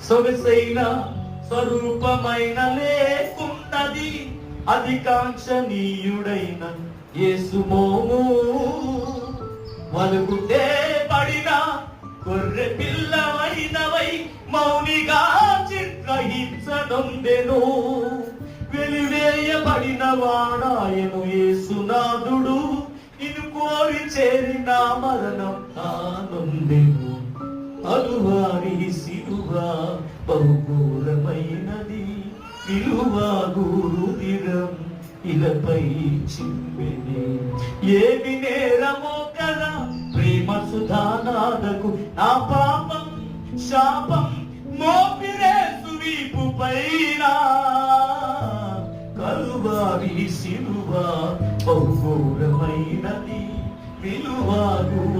సొగసైన స్వరూపమైన లేకున్నది, అధికాంక్షణీయుడైన యేసు మోము. వలుగుతే పడిన గొర్రె పిల్లవైనవై మౌనిగా చిత్రహింసనొందెను. వెలివేయబడిన వాడాయను యేసునాథుడు, నిన్ను కోరి చేరిన మరణం తానొందెను. అలువారి సిలువ బహుఘోరమైనది, విలువగూరుదిరం ఇలపై చిమ్మెని. ఏమి నేరమో కదా ప్రేమ సుధానాదకు, నా పాపం శాపం మోపిరేసు వీపు పైన. కలువారి సిలువ బహుఘోరమైనది, విలువగూరుదిరం